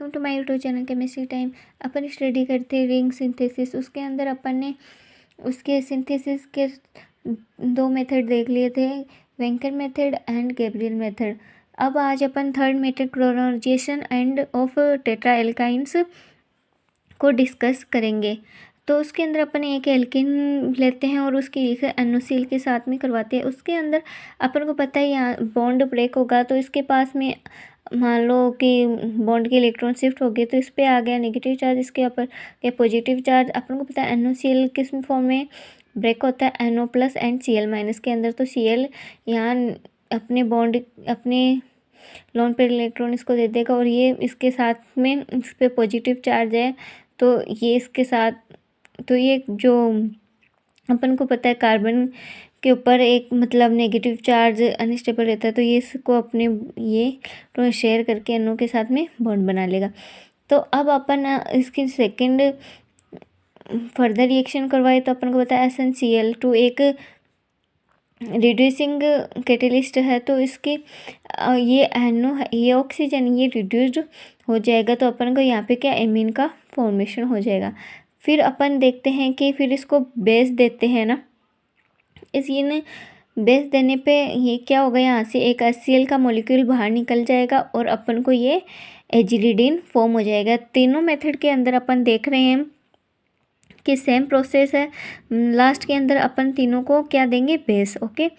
Welcome to my YouTube channel chemistry time. अपन study करते हैं रिंग सिंथेसिस। उसके अंदर अपन ने उसके सिंथेसिस के दो मेथड देख लिए थे, Wenker method and Gabriel method. अब आज अपन third method chlorination and of tetra alkynes को डिस्कस करेंगे। तो उसके अंदर अपन एक एल्किन लेते हैं और उसकी NOCl के साथ में करवाते हैं। उसके अंदर अपन को पता है यहाँ बॉन्ड ब्रेक होगा, तो इसके पास में मान लो कि बॉन्ड के इलेक्ट्रॉन शिफ्ट हो गए, तो इस पर आ गया नेगेटिव चार्ज, इसके ऊपर या पॉजिटिव चार्ज। अपन को पता है NOCl किस फॉर्म में ब्रेक होता है, NO+ एंड Cl- के अंदर। तो Cl यहाँ अपने बॉन्ड अपने लोन पेयर इलेक्ट्रॉन इसको दे देगा और ये इसके साथ में इस पर पॉजिटिव चार्ज है, तो ये इसके साथ, तो ये जो अपन को पता है कार्बन के ऊपर एक मतलब नेगेटिव चार्ज अनस्टेबल रहता है, तो ये इसको अपने ये तो शेयर करके NO के साथ में बॉन्ड बना लेगा। तो अब अपन इसकी सेकंड फर्दर रिएक्शन करवाए, तो अपन को पता है SnCl2 एक रिड्यूसिंग कैटेलिस्ट है, तो इसके ये NO ये ऑक्सीजन ये रिड्यूस्ड हो जाएगा, तो अपन को यहाँ पे क्या एमीन का फॉर्मेशन हो जाएगा। फिर अपन देखते हैं कि फिर इसको बेस देते हैं ना, इस ये ने बेस देने पे ये क्या होगा, यहाँ से एक HCl का मॉलिक्यूल बाहर निकल जाएगा और अपन को ये एजिलिडीन फॉर्म हो जाएगा। तीनों मेथड के अंदर अपन देख रहे हैं कि सेम प्रोसेस है। लास्ट के अंदर अपन तीनों को क्या देंगे, बेस। ओके,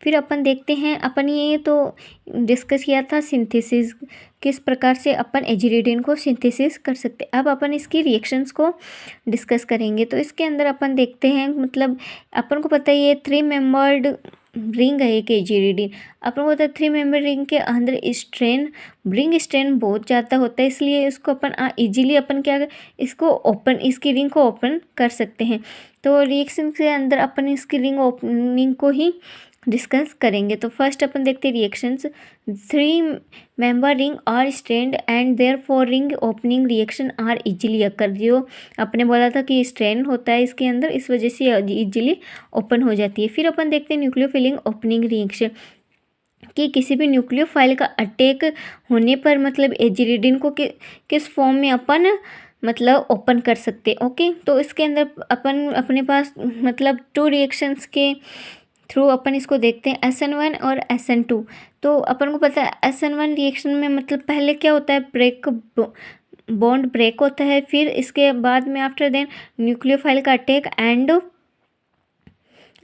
फिर अपन देखते हैं, अपन ये तो डिस्कस किया था सिंथेसिस, किस प्रकार से अपन एजिलिडीन को सिंथेसिस कर सकते हैं। अब अपन इसकी रिएक्शंस को डिस्कस करेंगे। तो इसके अंदर अपन देखते हैं, मतलब अपन को पता है ये 3 मेंबर्ड रिंग है एक एजिलिडीन। अपन को पता है 3 मेंबर रिंग के अंदर रिंग स्ट्रेन बहुत ज़्यादा होता है, इसलिए इसको अपन इजीली अपन क्या इसको ओपन, इसकी रिंग को ओपन कर सकते हैं। तो रिएक्शन के अंदर अपन इसकी रिंग ओपनिंग को ही डिस्कस करेंगे। तो फर्स्ट अपन देखते हैं reactions. 3 member ring are strained and therefore ring opening reaction are easily occur. जो अपने बोला था कि स्ट्रेन होता है इसके अंदर, इस वजह से इजीली ओपन हो जाती है। फिर अपन देखते हैं न्यूक्लियोफिलिंग ओपनिंग रिएक्शन, कि किसी भी न्यूक्लियोफाइल का अटैक होने पर मतलब एजिलिडीन को किस फॉर्म में अपन मतलब ओपन कर सकते। ओके, तो इसके अंदर अपन अपने पास मतलब 2 रिएक्शंस के थ्रू अपन इसको देखते हैं, SN1 और SN2। तो अपन को पता है SN1 रिएक्शन में मतलब पहले क्या होता है, बॉन्ड ब्रेक होता है, फिर इसके बाद में आफ्टर देन न्यूक्लियोफाइल का अटैक एंड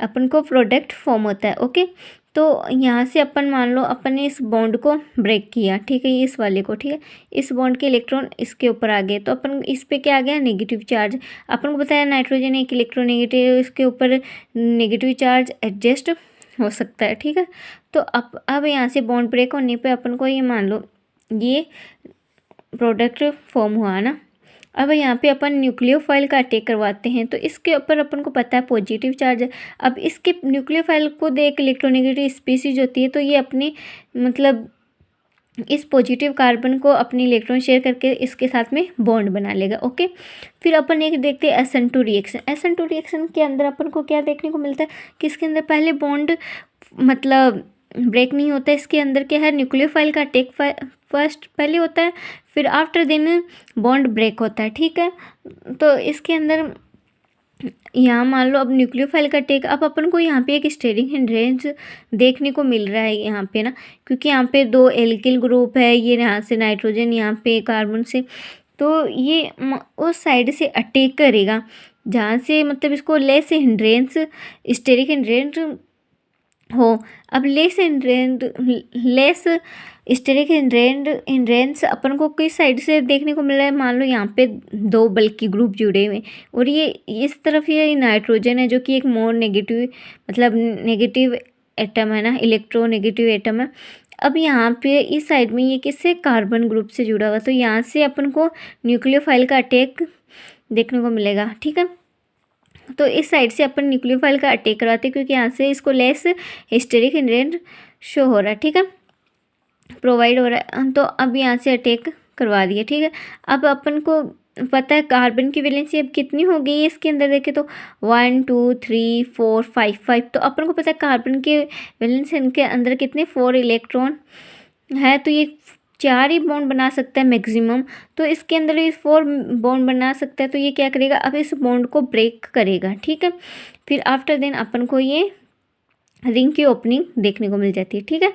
अपन को प्रोडक्ट फॉर्म होता है। ओके, तो यहाँ से अपन मान लो अपन ने इस बॉन्ड को ब्रेक किया, ठीक है, इस वाले को, ठीक है, इस बॉन्ड के इलेक्ट्रॉन इसके ऊपर आ गए, तो अपन इस पे क्या आ गया, नेगेटिव चार्ज। अपन को बताया नाइट्रोजन एक इलेक्ट्रोनेगेटिव, इसके ऊपर नेगेटिव चार्ज एडजस्ट हो सकता है, ठीक है। तो अब यहाँ से बॉन्ड ब्रेक होने पे अपन को ये मान लो ये प्रोडक्ट फॉर्म हुआ ना। अब यहाँ पे अपन न्यूक्लियोफाइल का अटैक करवाते हैं, तो इसके ऊपर अपन को पता है पॉजिटिव चार्ज है। अब इसके न्यूक्लियोफाइल को देख इलेक्ट्रोनेगेटिव स्पीसीज होती है, तो ये अपने मतलब इस पॉजिटिव कार्बन को अपनी इलेक्ट्रॉन शेयर करके इसके साथ में बॉन्ड बना लेगा। ओके, फिर अपन एक देखते हैं SN2 रिएक्शन। SN2 रिएक्शन के अंदर अपन को क्या देखने को मिलता है कि इसके अंदर पहले बॉन्ड मतलब ब्रेक नहीं होता है, इसके अंदर क्या है, न्यूक्लियोफाइल का अटैक फर्स्ट पहले होता है, फिर आफ्टर देन बॉन्ड ब्रेक होता है, ठीक है। तो इसके अंदर यहाँ मान लो अब न्यूक्लियोफाइल का अटैक, अब अपन को यहाँ पे एक स्टेरिक हिंड्रेंस देखने को मिल रहा है यहाँ पे ना, क्योंकि यहाँ पे 2 एल्किल ग्रुप है, ये यहाँ से नाइट्रोजन, यहाँ पे कार्बन से, तो ये उस साइड से अटैक करेगा जहाँ से मतलब इसको लेस हिंड्रेंस स्टेरिक हिंड्रेंस हो। अब लेस स्टेरिक हिंड्रेंस अपन को किस साइड से देखने को मिल रहा है, मान लो यहाँ पे 2 बल्कि ग्रुप जुड़े हुए, और ये इस तरफ ये नाइट्रोजन है जो कि एक मोर नेगेटिव मतलब नेगेटिव एटम है ना, इलेक्ट्रोनेगेटिव एटम है। अब यहाँ पे इस साइड में ये किससे, कार्बन ग्रुप से जुड़ा हुआ, तो यहाँ से अपन को न्यूक्लियोफाइल का अटैक देखने को मिलेगा, ठीक है। तो इस साइड से अपन न्यूक्लियोफाइल का अटैक करवाते हैं, क्योंकि यहाँ से इसको लेस हिस्टेरिक हिंड्रेंस शो हो रहा है, ठीक है, प्रोवाइड हो रहा है। तो अब यहाँ से अटैक करवा दिया, ठीक है। अब अपन को पता है कार्बन की वैलेंसी अब कितनी हो गई है, इसके अंदर देखें तो 1 2 3 4 5 तो अपन को पता है कार्बन के वैलेंसी के अंदर कितने 4 इलेक्ट्रॉन है, तो ये 4 ही बॉन्ड बना सकता है मैक्सिमम, तो इसके अंदर ये 4 बॉन्ड बना सकता है। तो ये क्या करेगा, अब इस बॉन्ड को ब्रेक करेगा, ठीक है। फिर आफ्टर देन अपन को ये रिंग की ओपनिंग देखने को मिल जाती है, ठीक है।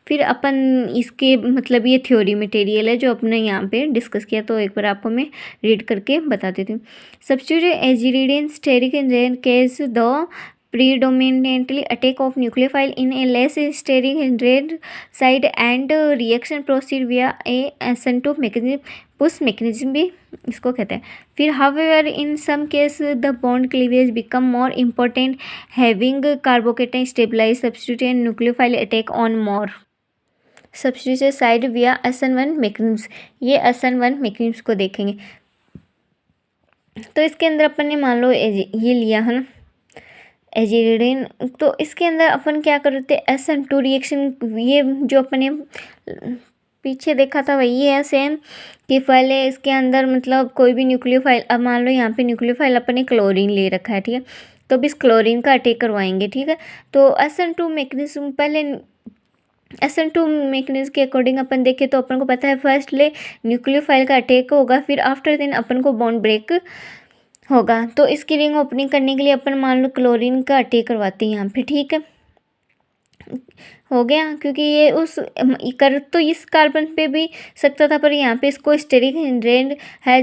फिर अपन इसके मतलब ये थ्योरी मटेरियल है जो अपने यहाँ पे डिस्कस किया, तो एक बार आपको मैं रीड करके बता देती हूँ। Substitute aziridine steric in rare case the predominantly attack of nucleophile in a less steric red side and reaction proceed via a asymptote mechanism, push mechanism भी इसको कहते हैं। फिर however in some case the bond cleavage become more important having carbocation stabilize substitute and nucleophile attack on more substitute side via SN1 mechanisms। ये SN1 mechanisms को देखेंगे। तो इसके अंदर अपन ने मान लो ये लिया है ना एजिरिडिन, तो इसके अंदर अपन क्या करते हैं SN2 रिएक्शन, ये जो अपन ने पीछे देखा था वही है सेम, कि पहले इसके अंदर मतलब कोई भी न्यूक्लियोफाइल, अब मान लो यहाँ पे न्यूक्लियोफाइल अपन ने क्लोरीन ले रखा है, ठीक है। तो अब इस क्लोरीन का अटैक करवाएंगे, ठीक है। तो SN2 मैकेनिज्म, पहले SN2 मैकेनिज्म के अकॉर्डिंग अपन देखें तो अपन को पता है फर्स्ट ले न्यूक्लियोफाइल का अटैक होगा, फिर आफ्टर देन अपन को बॉन्ड ब्रेक होगा। तो इसकी रिंग ओपनिंग करने के लिए अपन मान लो क्लोरीन का अटैक करवाते हैं यहाँ पे, ठीक है, हो गया। क्योंकि ये उस कर तो इस कार्बन पे भी सकता था, पर यहाँ पे इसको स्टेरिक हिंड्रेंस है,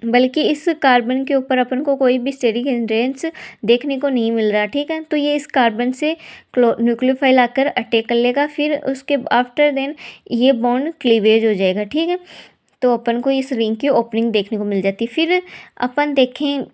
बल्कि इस कार्बन के ऊपर अपन को कोई भी स्टेरिक हिंड्रेंस देखने को नहीं मिल रहा, ठीक है। तो ये इस कार्बन से न्यूक्लियोफाइल आकर अटैक कर लेगा, फिर उसके आफ्टर देन ये बॉन्ड क्लीवेज हो जाएगा, ठीक है। तो अपन को इस रिंग की ओपनिंग देखने को मिल जाती है। फिर अपन देखें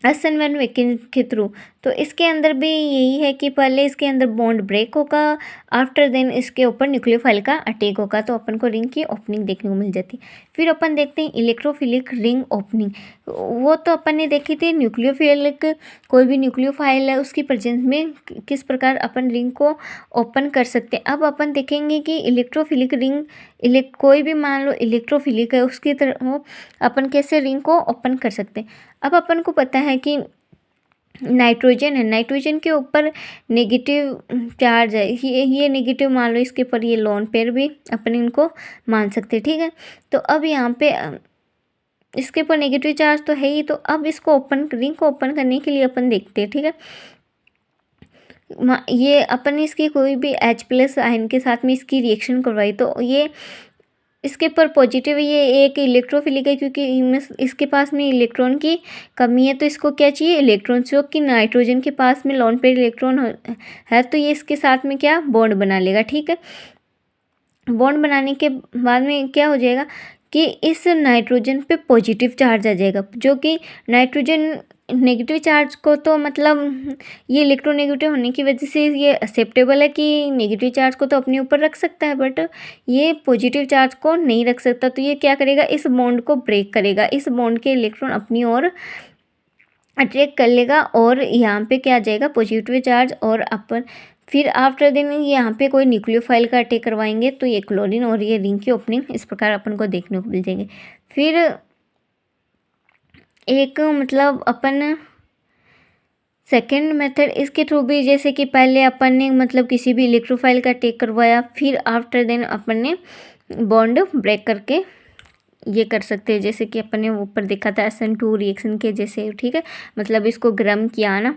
SN1 मैकेनिज्म के थ्रू, तो इसके अंदर भी यही है कि पहले इसके अंदर बॉन्ड ब्रेक होगा, आफ्टर देन इसके ऊपर न्यूक्लियोफाइल का अटैक होगा, तो अपन को रिंग की ओपनिंग देखने को मिल जाती है। फिर अपन देखते हैं इलेक्ट्रोफिलिक रिंग ओपनिंग, वो तो अपन ने देखी थी न्यूक्लियोफिलिक, कोई भी न्यूक्लियोफाइल है उसकी प्रेजेंस में किस प्रकार अपन रिंग को ओपन कर सकते हैं। अब अपन देखेंगे कि इलेक्ट्रोफिलिक रिंग, कोई भी मान लो इलेक्ट्रोफिलिक है उसकी तरह अपन कैसे रिंग को ओपन कर सकते हैं। अब अपन को पता है कि नाइट्रोजन है, नाइट्रोजन के ऊपर नेगेटिव चार्ज है, ये नेगेटिव मान लो, इसके ऊपर ये लोन पेयर भी अपन इनको मान सकते हैं, ठीक है। तो अब यहाँ पे इसके ऊपर नेगेटिव चार्ज तो है ही, तो अब इसको ओपन, रिंग को ओपन करने के लिए अपन देखते हैं, ठीक है। ये अपन इसकी कोई भी H+ आयन के साथ में इसकी रिएक्शन करवाई, तो ये इसके पर पॉजिटिव, ये एक इलेक्ट्रोफिलिक है क्योंकि इसके पास में इलेक्ट्रॉन की कमी है, तो इसको क्या चाहिए इलेक्ट्रॉन, जो कि नाइट्रोजन के पास में लोन पेयर इलेक्ट्रॉन है, तो ये इसके साथ में क्या बॉन्ड बना लेगा, ठीक है। बॉन्ड बनाने के बाद में क्या हो जाएगा कि इस नाइट्रोजन पे पॉजिटिव चार्ज आ जाएगा, जो कि नाइट्रोजन नेगेटिव चार्ज को तो मतलब ये इलेक्ट्रोनेगेटिव होने की वजह से ये एक्सेप्टेबल है कि नेगेटिव चार्ज को तो अपने ऊपर रख सकता है, बट ये पॉजिटिव चार्ज को नहीं रख सकता। तो ये क्या करेगा, इस बॉन्ड को ब्रेक करेगा, इस बॉन्ड के इलेक्ट्रॉन अपनी ओर अट्रैक्ट कर लेगा और यहाँ पे क्या आ जाएगा पॉजिटिव चार्ज, और अपन फिर आफ्टर देन यहाँ पे कोई न्यूक्लियोफाइल का अटैक करवाएंगे, तो ये क्लोरीन और ये रिंग की ओपनिंग इस प्रकार अपन को देखने को मिल जाएंगे। फिर एक मतलब अपन सेकेंड मेथड इसके थ्रू भी, जैसे कि पहले अपन ने मतलब किसी भी इलेक्ट्रोफाइल का अटैक करवाया, फिर आफ्टर देन अपन ने बॉन्ड ब्रेक करके ये कर सकते हैं, जैसे कि अपन ने ऊपर देखा था SN2 रिएक्शन के जैसे, ठीक है। मतलब इसको गर्म किया ना,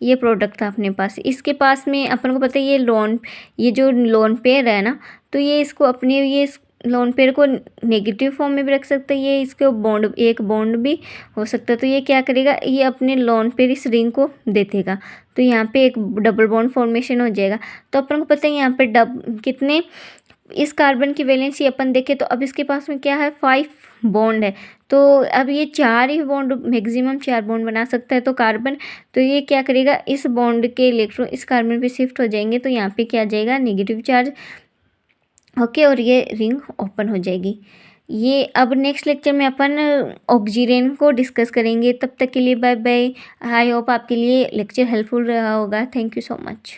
ये प्रोडक्ट था अपने पास, इसके पास में अपन को पता है ये जो लोन पेयर है ना, तो ये इसको अपने ये लोन पेयर को नेगेटिव फॉर्म में भी रख सकते हैं, ये इसको बॉन्ड, एक बॉन्ड भी हो सकता है। तो ये क्या करेगा, ये अपने लोन पेयर इस रिंग को दे देगा, तो यहाँ पे एक डबल बॉन्ड फॉर्मेशन हो जाएगा। तो अपन को पता है यहाँ पे कितने इस कार्बन की वैलेंसी अपन देखें तो अब इसके पास में क्या है 5 बॉन्ड है, तो अब ये 4 ही बॉन्ड, मैक्सिमम 4 बॉन्ड बना सकता है तो कार्बन, तो ये क्या करेगा इस बॉन्ड के इलेक्ट्रॉन इस कार्बन पे शिफ्ट हो जाएंगे, तो यहाँ पे क्या आ जाएगा नेगेटिव चार्ज, ओके, और ये रिंग ओपन हो जाएगी। ये अब नेक्स्ट लेक्चर में अपन ऑक्सीजन को डिस्कस करेंगे। तब तक के लिए बाय बाय। आई होप आपके लिए लेक्चर हेल्पफुल रहा होगा। Thank you so much.